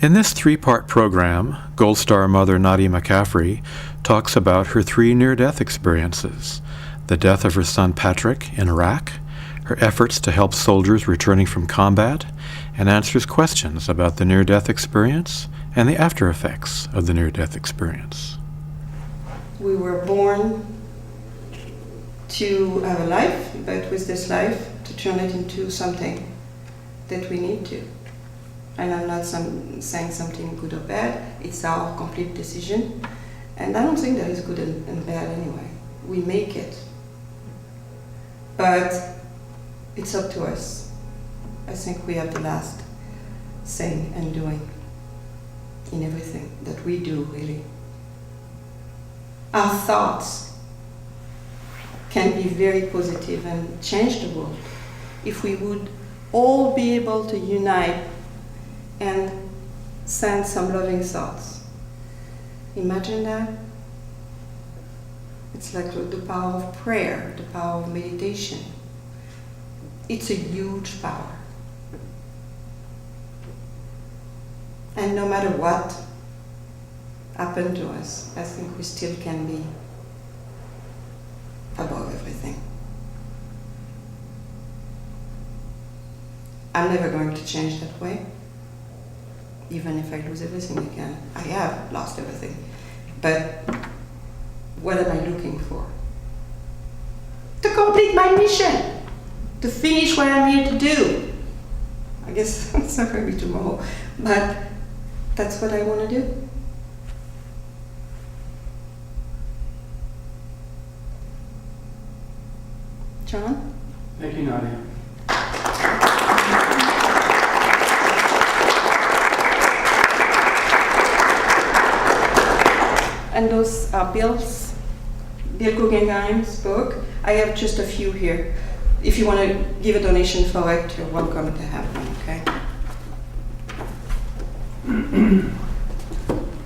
In this three-part program, Gold Star Mother Nadia McCaffrey talks about her three near-death experiences: the death of her son Patrick in Iraq, her efforts to help soldiers returning from combat, and answers questions about the near-death experience and the after effects of the near-death experience. We were born to have a life, but with this life, to turn it into something that we need to. And I'm not saying something good or bad, it's our complete decision. And I don't think there is good and bad anyway. We make it. But it's up to us. I think we have the last say and doing in everything that we do, really. Our thoughts can be very positive and change the world if we would all be able to unite and send some loving thoughts. Imagine that. It's like the power of prayer, the power of meditation. It's a huge power. And no matter what happened to us, I think we still can be above everything. I'm never going to change that way, even if I lose everything again. I have lost everything. But what am I looking for? To complete my mission, to finish what I'm here to do. I guess it's not going to be tomorrow, but that's what I want to do. John? Thank you, Nadia. And those are Bill Guggenheim's book. I have just a few here. If you want to give a donation for it, you're welcome to have one, okay?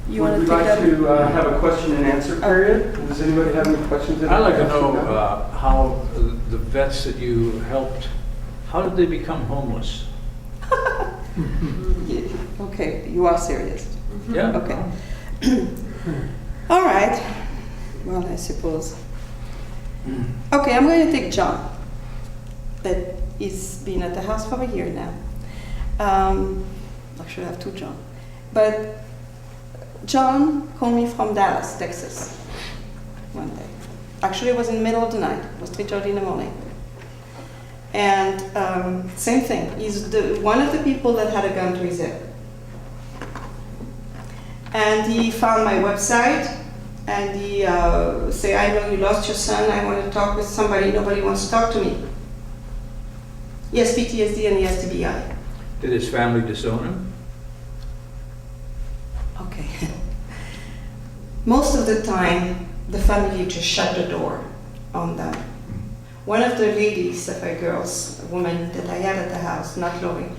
You want to take that? We'd like to have a question and answer period. Does anybody have any questions? I'd like to know how the vets that you helped, how did they become homeless? Yeah, okay, you are serious. Yeah. Okay. All right. Well, I suppose. Okay, I'm going to take John, that he's been at the house for a year now. Actually, I have two John. But John called me from Dallas, Texas, one day. Actually, it was in the middle of the night. It was 3:30 in the morning. And same thing. He's one of the people that had a gun to his head. And he found my website, and he said, I know you lost your son, I want to talk with somebody, nobody wants to talk to me. He has PTSD and he has TBI. Did his family disown him? Okay. Most of the time, the family just shut the door on them. One of the ladies, of our girls, a woman that I had at the house, not Lori,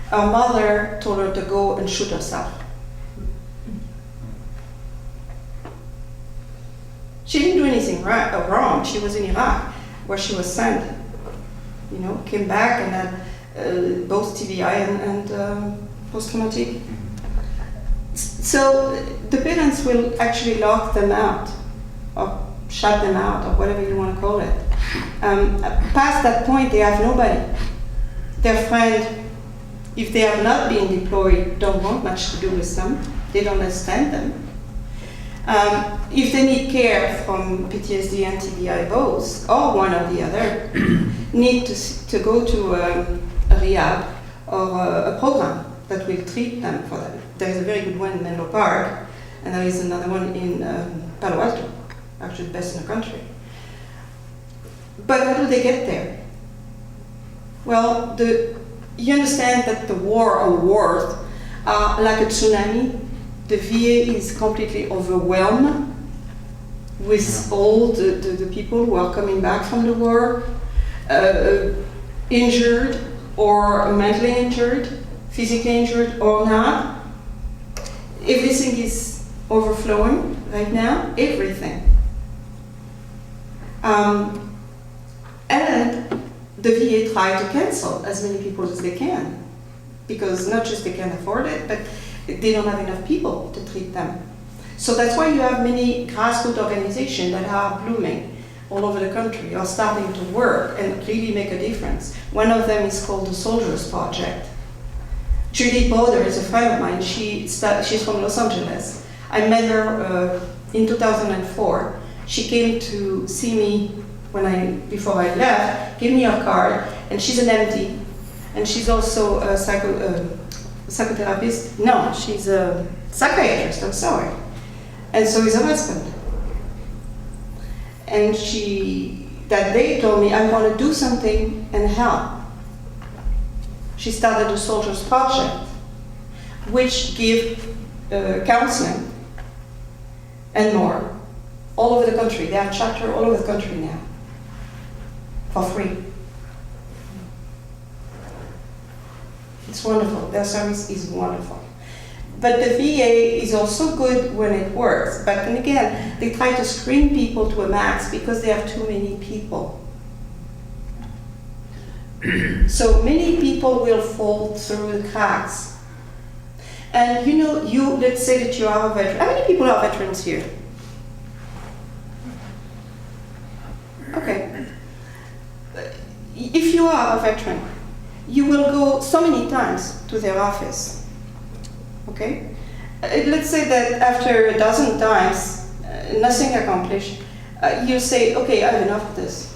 her mother told her to go and shoot herself. She didn't do anything wrong. She was in Iraq, where she was sent. You know, came back and had both TBI and post-traumatic. So the parents will actually lock them out, or shut them out, or whatever you want to call it. Past that point, they have nobody. Their friend, if they have not been deployed, don't want much to do with them. They don't understand them. If they need care from PTSD and TBI both, or one or the other, need to go to a rehab or a program that will treat them for that. There is a very good one in Menlo Park, and there is another one in Palo Alto, actually the best in the country. But how do they get there? Well, you understand that the war or wars are like a tsunami. The VA is completely overwhelmed with all the people who are coming back from the war, injured or mentally injured, physically injured or not. Everything is overflowing right now, everything. And the VA try to cancel as many people as they can, because not just they can't afford it, but they don't have enough people to treat them. So that's why you have many grassroots organizations that are blooming all over the country, or starting to work and really make a difference. One of them is called the Soldiers Project. Judy Boder is a friend of mine. She's from Los Angeles. I met her in 2004. She came to see me before I left, gave me her card, and she's an MD, and she's also a psychotherapist. No, she's a psychiatrist, I'm sorry. And so is her husband. And that day told me, I want to do something and help. She started the Soldiers Project, which give counseling and more all over the country. They have chapters all over the country now, for free. It's wonderful. Their service is wonderful. But the VA is also good when it works. But then again, they try to screen people to a max because they have too many people. So many people will fall through the cracks. And let's say that you are a veteran. How many people are veterans here? Okay. If you are a veteran, you will go so many times to their office. Okay? Let's say that after a dozen times, nothing accomplished, you say, okay, I have enough of this.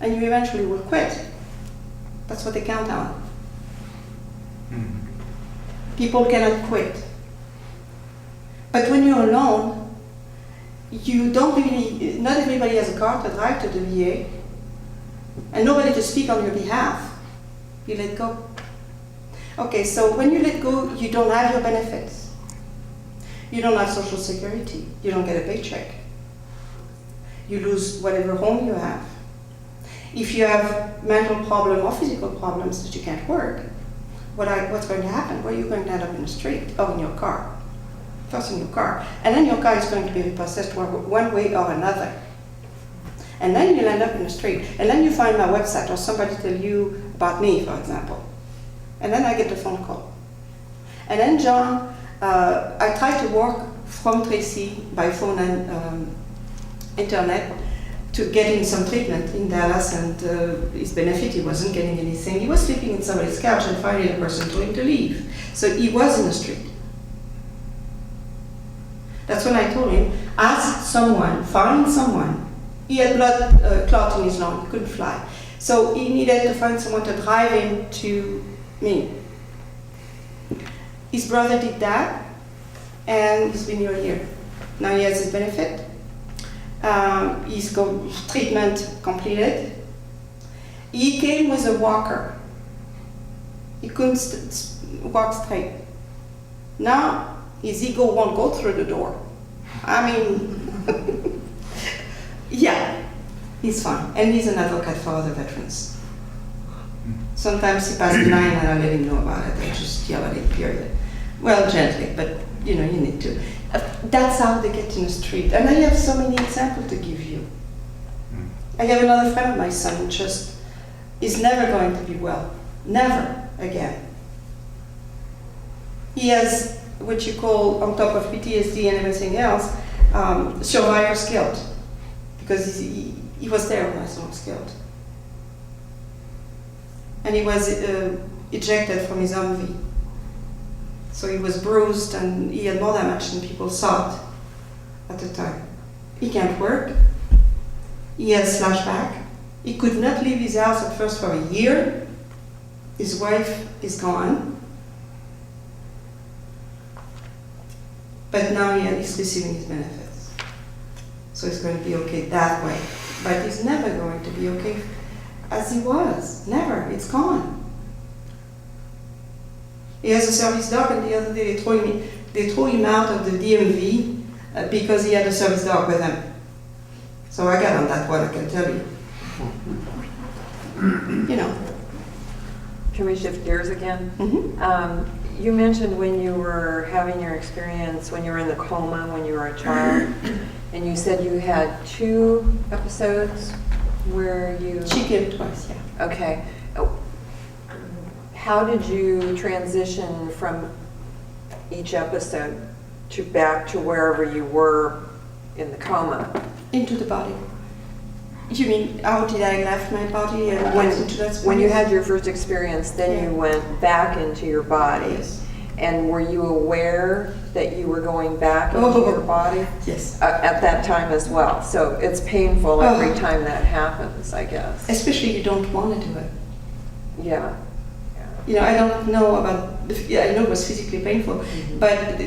And you eventually will quit. That's what they count on. People cannot quit. But when you're alone, not everybody has a car to drive to the VA, and nobody to speak on your behalf. You let go. Okay, so when you let go, you don't have your benefits. You don't have Social Security. You don't get a paycheck. You lose whatever home you have. If you have mental problem or physical problems that you can't work, what's going to happen? Well, you're going to end up in the street or in your car. First in your car. And then your car is going to be repossessed one way or another. And then you'll end up in the street. And then you find my website or somebody tell you about me, for example. And then I get a phone call. And then John, I tried to work from Tracy by phone and internet to get him some treatment in Dallas, and his benefit, he wasn't getting anything. He was sleeping in somebody's couch, and finally the person told him to leave. So he was in the street. That's when I told him, ask someone, find someone. He had blood clot in his lung, he couldn't fly. So he needed to find someone to drive him to me. His brother did that, and he's been here a year. Now he has his benefit. His treatment completed. He came with a walker. He couldn't walk straight. Now his ego won't go through the door. I mean, yeah, he's fine. And he's an advocate for other veterans. Sometimes he passes line and I let him know about it. I just yell at him, period. Well, gently, but you need to. That's how they get in the street. And I have so many examples to give you. I have another friend of my son who just is never going to be well. Never again. He has what you call, on top of PTSD and everything else, survivor's guilt. Because he was there when my son was killed. And he was ejected from his Humvee. So he was bruised and he had more damage than people thought at the time. He can't work. He has flashback. He could not leave his house at first for a year. His wife is gone. But now he's receiving his benefits. So he's going to be okay that way. But he's never going to be okay as he was. Never. It's gone. He has a service dog, and the other day they threw him out of the DMV because he had a service dog with him. So I got on that one, I can tell you. Can we shift gears again? Mm-hmm. You mentioned when you were having your experience, when you were in the coma, when you were a child, and you said you had 2 episodes where you... She came twice, yeah. Okay. How did you transition from each episode to back to wherever you were in the coma? Into the body. You mean how did I left my body and went into that space? When you had your first experience, then you went back into your body. Yes. And were you aware that you were going back into Oh. your body? Yes. At that time as well. So it's painful every time that happens, I guess. Especially you don't want to do it. Yeah. You know, I don't know about, I know it was physically painful, but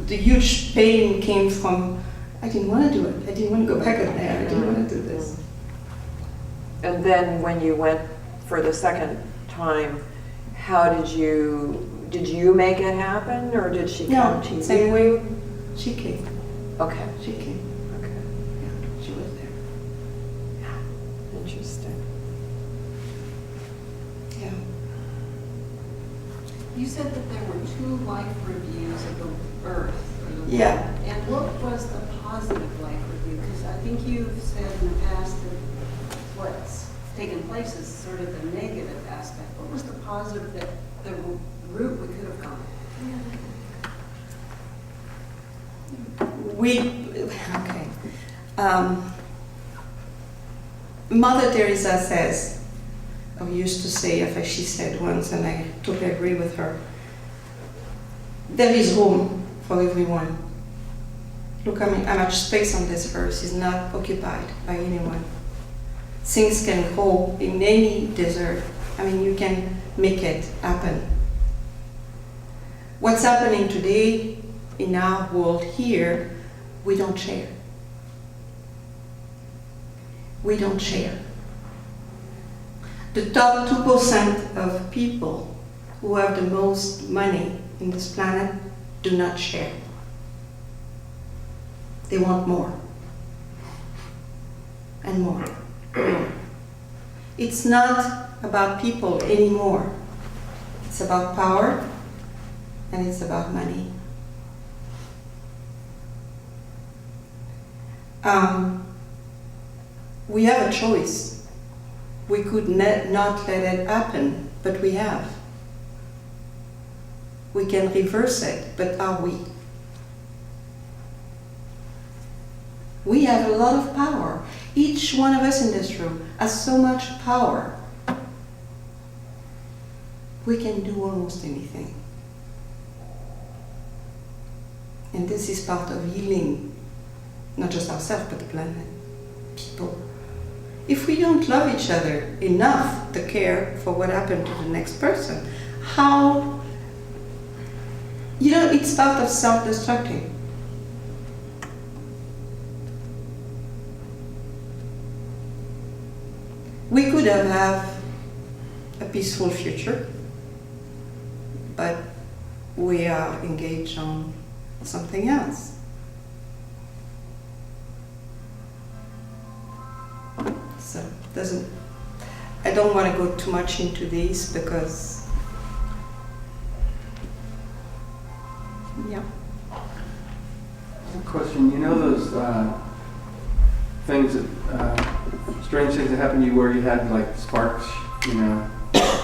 the huge pain came from, I didn't want to do it. I didn't want to go back in there. I didn't want to do this. And then when you went for the second time, how did you make it happen, or did she come to you? Same way. She came. Okay. She came. Okay. Yeah, she was there. Interesting. Yeah. You said that there were 2 life reviews of the Earth. Or the Yeah. world. And what was the positive life review? Because I think you've said in the past that what's taken place is sort of the negative aspect. What was the positive, that the route we could have gone? Okay. Mother Teresa says, or used to say, if she said once, and I totally agree with her, there is room for everyone. Look how much space on this earth is not occupied by anyone. Things can grow in any desert. I mean, you can make it happen. What's happening today in our world here, we don't share. We don't share. The top 2% of people who have the most money in this planet do not share. They want more. And more. It's not about people anymore. It's about power and it's about money. We have a choice. We could not let it happen, but we have. We can reverse it, but are we? We have a lot of power. Each one of us in this room has so much power. We can do almost anything. And this is part of healing, not just ourselves, but the planet, people. If we don't love each other enough to care for what happened to the next person, how, it's part of self-destructing. We could have a peaceful future, but we are engaged on something else. So I don't want to go too much into these because, yeah. Question, you know those things that, strange things that happened to you where you had like sparks,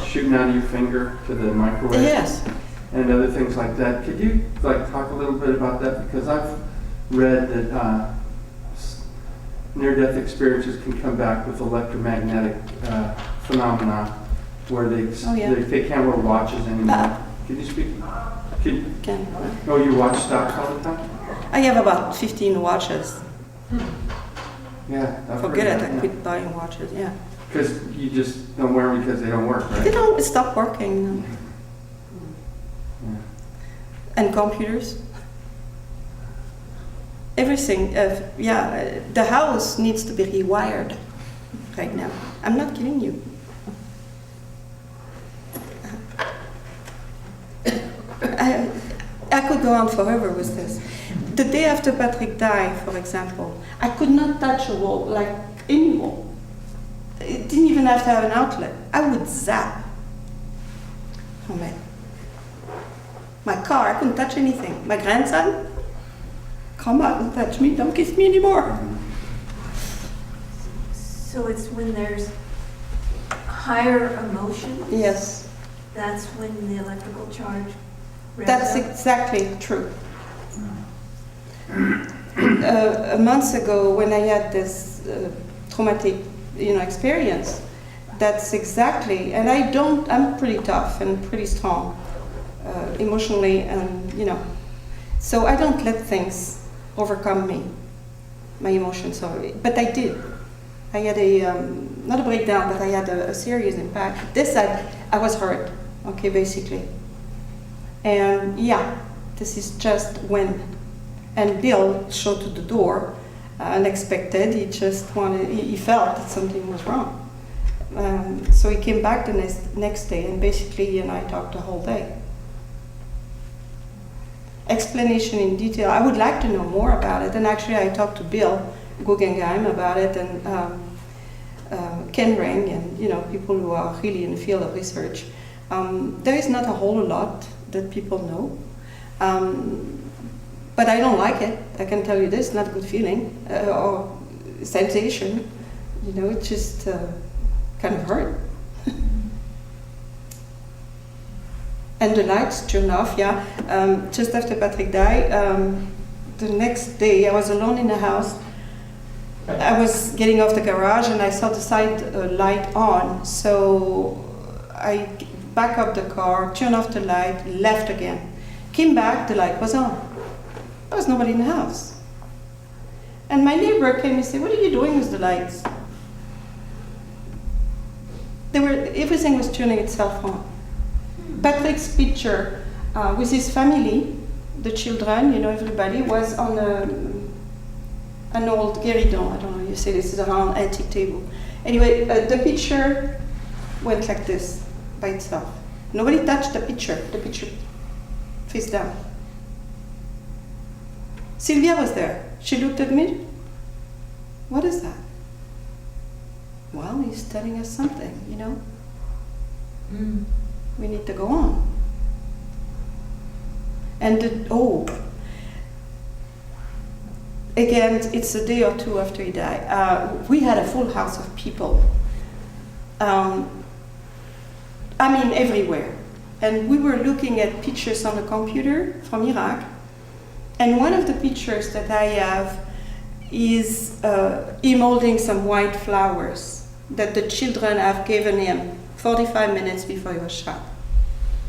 shooting out of your finger to the microwave? Yes. And other things like that. Could you talk a little bit about that? Because I've read that near-death experiences can come back with electromagnetic phenomena where they can't wear watches anymore. Can you speak? Oh, you watch stocks all the time? I have about 15 watches. Yeah. Forget it, I quit buying watches, yeah. Because you just don't wear them because they don't work, right? They don't stop working. Yeah. And computers. Everything, the house needs to be rewired right now. I'm not kidding you. I could go on forever with this. The day after Patrick died, for example, I could not touch a wall like any wall. It didn't even have to have an outlet. I would zap from it. My car, I couldn't touch anything. My grandson, come out and touch me, don't kiss me anymore. So it's when there's higher emotion? Yes. That's when the electrical charge That's exactly true. A month ago, when I had this traumatic, experience, that's exactly. And I'm pretty tough and pretty strong, emotionally, and so I don't let things overcome me, my emotions. But I did. I had not a breakdown, but I had a serious impact. I was hurt. Okay, basically. And this is just when. And Bill showed to the door, unexpected. He just he felt that something was wrong. So he came back the next day, and basically he and I talked the whole day. Explanation in detail. I would like to know more about it. And actually I talked to Bill Guggenheim about it, and Ken Ring, and people who are really in the field of research. There is not a whole lot that people know, but I don't like it. I can tell you this, not a good feeling or sensation. It just kind of hurt. And the lights turned off. Just after Patrick died, the next day I was alone in the house. I was getting off the garage and I saw the side light on, so I backed up the car, turned off the light, left again. Came back, the light was on. There was nobody in the house. And my neighbor came and said, "What are you doing with the lights?" Everything was turning itself on. Patrick's picture with his family, the children, everybody, was on an old guéridon. I don't know how you say this, is a round antique table. Anyway, the picture went like this by itself. Nobody touched the picture face down. Sylvia was there. She looked at me. "What is that?" "Well, he's telling us something, We need to go on. And again, it's a day or two after he died. We had a full house of people. Everywhere. And we were looking at pictures on the computer from Iraq. And one of the pictures that I have is him holding some white flowers that the children have given him 45 minutes before he was shot.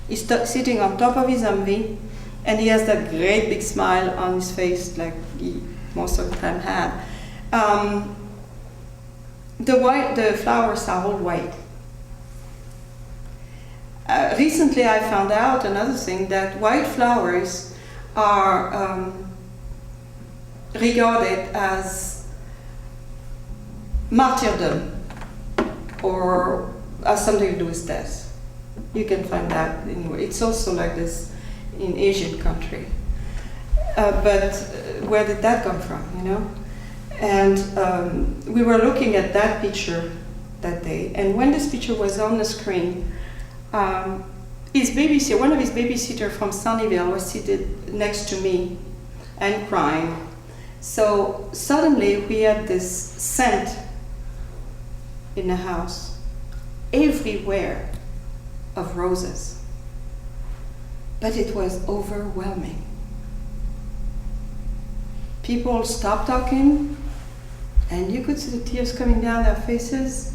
He's sitting on top of his Humvee, and he has that great big smile on his face, like he most of the time had. The flowers are all white. Recently I found out another thing, that white flowers are regarded as martyrdom, or has something to do with death. You can find that anywhere. It's also like this in Asian country. But where did that come from, And we were looking at that picture that day, and when this picture was on the screen, one of his babysitters from Sunnyvale was seated next to me and crying. So suddenly we had this scent in the house, everywhere, of roses. But it was overwhelming. People stopped talking, and you could see the tears coming down their faces.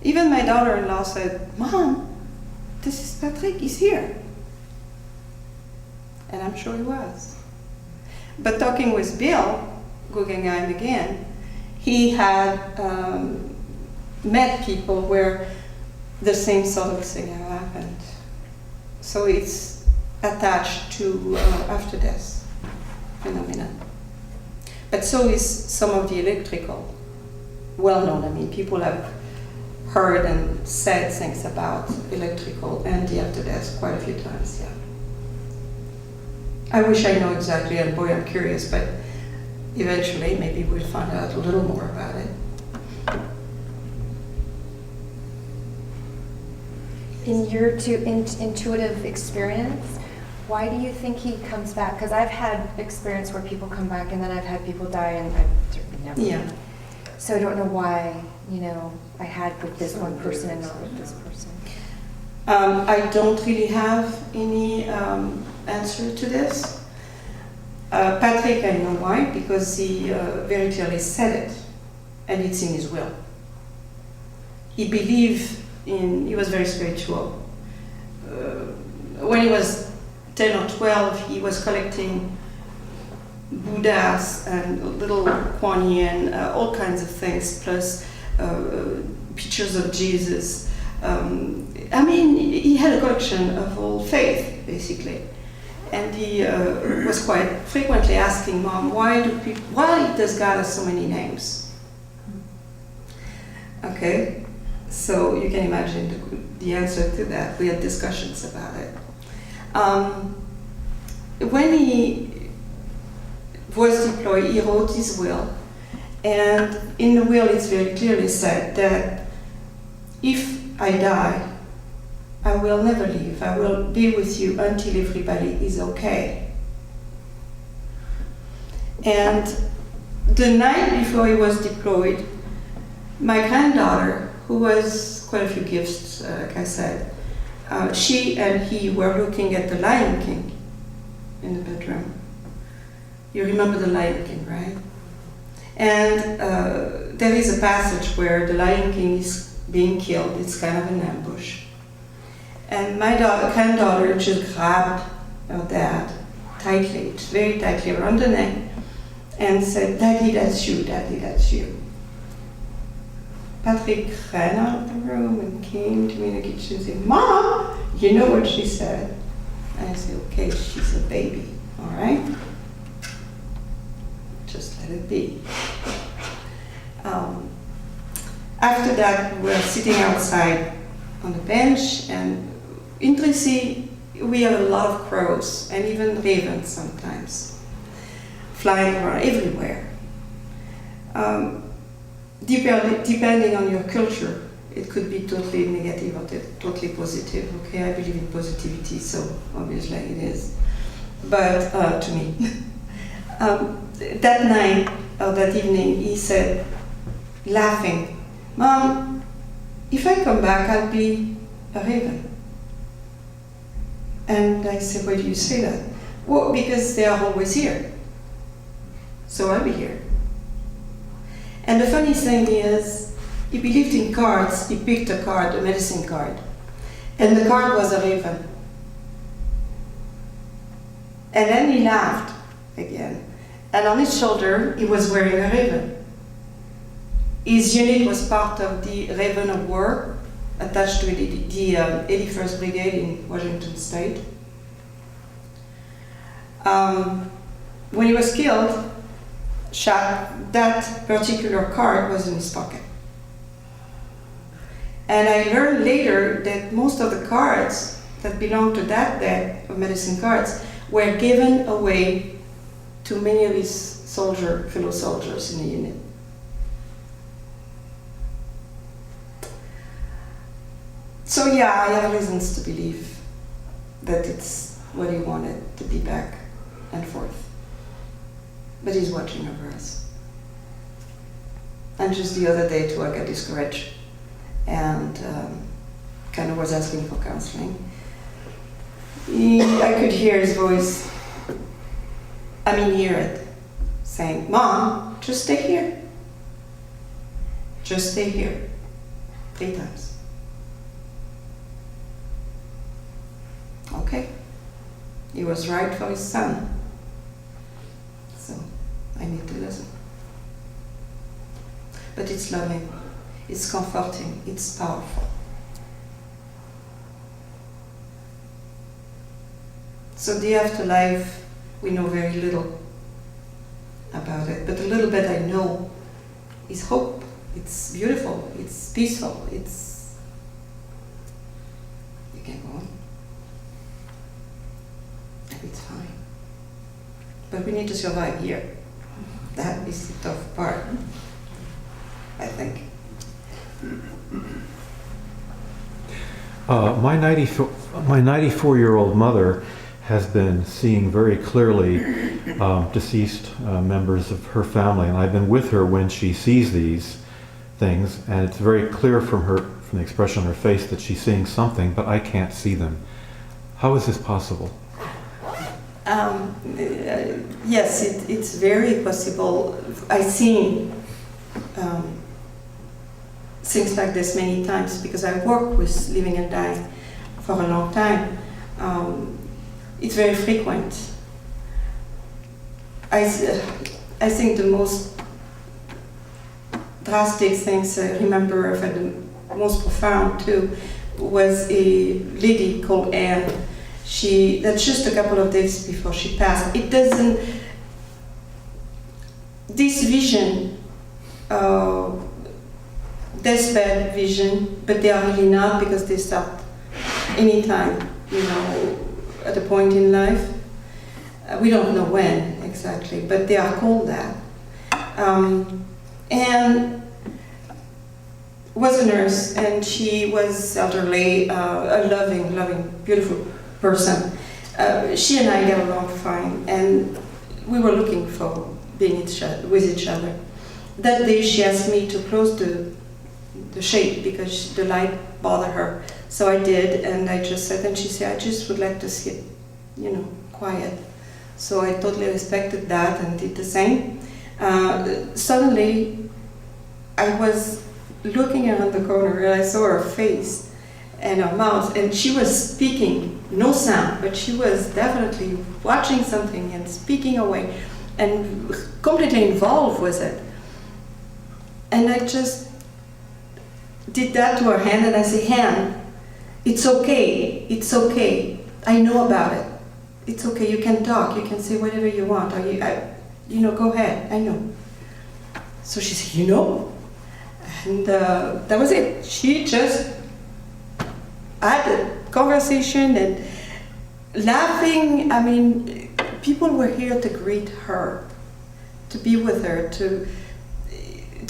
Even my daughter-in-law said, "Mom, this is Patrick, he's here." And I'm sure he was. But talking with Bill Guggenheim again, he had met people where the same sort of thing had happened. So it's attached to after-death phenomenon. But so is some of the electrical, well-known. People have heard and said things about electrical and the after-death quite a few times, I wish I know exactly, and boy, I'm curious, but eventually maybe we'll find out a little more about it. In your intuitive experience, why do you think he comes back? Because I've had experience where people come back, and then I've had people die, and I've certainly never. Yeah. So I don't know why, I had with this one person and not with this person. I don't really have any answer to this. Patrick, I know why, because he very clearly said it, and it's in his will. He believed in, he was very spiritual. When he was 10 or 12, he was collecting Buddhas and little Kuan Yin, all kinds of things, plus pictures of Jesus. I mean, he had a collection of all faith, basically. And he was quite frequently asking Mom, why does God have so many names? Okay, so you can imagine the answer to that. We had discussions about it. When he was deployed, he wrote his will. And in the will, it's very clearly said that if I die, I will never leave. I will be with you until everybody is okay. And the night before he was deployed, my granddaughter, who was quite a few gifts, like I said, she and he were looking at the Lion King in the bedroom. You remember the Lion King, right? And there is a passage where the Lion King is being killed. It's kind of an ambush. And my granddaughter just grabbed her dad tightly, very tightly around the neck, and said, "Daddy, that's you, Daddy, that's you." Patrick ran out of the room and came to me in the kitchen and said, "Mom, you know what she said?" And I said, "Okay, she's a baby, all right? Just let it be." After that, we were sitting outside on the bench, and in Tracy, we have a lot of crows and even ravens sometimes flying around everywhere. Depending on your culture, it could be totally negative or totally positive. Okay, I believe in positivity, so obviously it is. But to me, that night or that evening, he said, laughing, "Mom, if I come back, I'll be a raven." And I said, "Why do you say that?" "Well, because they are always here. So I'll be here." And the funny thing is, he believed in cards. He picked a card, a medicine card. And the card was a raven. And then he laughed again. And on his shoulder, he was wearing a raven. His unit was part of the Raven of War, attached to the 81st Brigade in Washington State. When he was killed, shot, that particular card was in his pocket. And I learned later that most of the cards that belonged to that deck of medicine cards were given away to many of his fellow soldiers in the unit. So yeah, I have reasons to believe that it's what he wanted, to be back and forth. But he's watching over us. And just the other day too, I got discouraged and kind of was asking for counseling. I could hear his voice, hear it, saying, "Mom, just stay here. Just stay here." 3 times. Okay. He was right for his son. So I need to listen. But it's loving, it's comforting, it's powerful. So the afterlife, we know very little about it, but the little bit I know is hope. It's beautiful, it's peaceful, you can go on. It's fine. But we need to survive here. That is the tough part, I think. My 94-year-old mother has been seeing very clearly deceased members of her family, and I've been with her when she sees these things, and it's very clear from the expression on her face that she's seeing something, but I can't see them. How is this possible? Yes, it's very possible. I've seen things like this many times because I work with living and dying for a long time. It's very frequent. I think the most drastic things I remember, of the most profound too, was a lady called Anne. That's just a couple of days before she passed. It doesn't, this vision, deathbed vision, but they are really not, because they start anytime, at a point in life. We don't know when exactly, but they are called that. And was a nurse, and she was elderly, a loving, beautiful person. She and I get along fine, and we were looking for being with each other. That day she asked me to close the shade because the light bothered her. So I did, and I just said, and she said, I just would like to sit, quiet. So I totally respected that and did the same. Suddenly, I was looking around the corner and I saw her face and her mouth, and she was speaking, no sound, but she was definitely watching something and speaking away and completely involved with it. And I just did that to her hand, and I said, "Han, it's okay, I know about it. It's okay, you can talk, you can say whatever you want, or go ahead, I know." So she said, and that was it. She just had a conversation and laughing. I mean, people were here to greet her, to be with her, to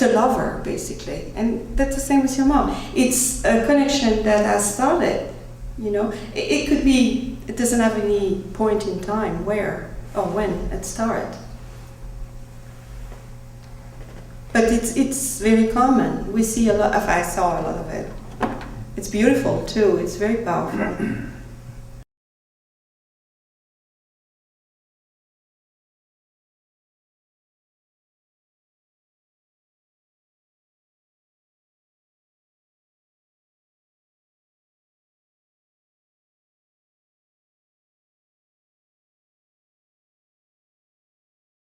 love her, basically. And that's the same with your mom. It's a connection that has started, It could be, it doesn't have any point in time where or when it started. But it's very common. We see a lot, I saw a lot of it. It's beautiful too, it's very powerful.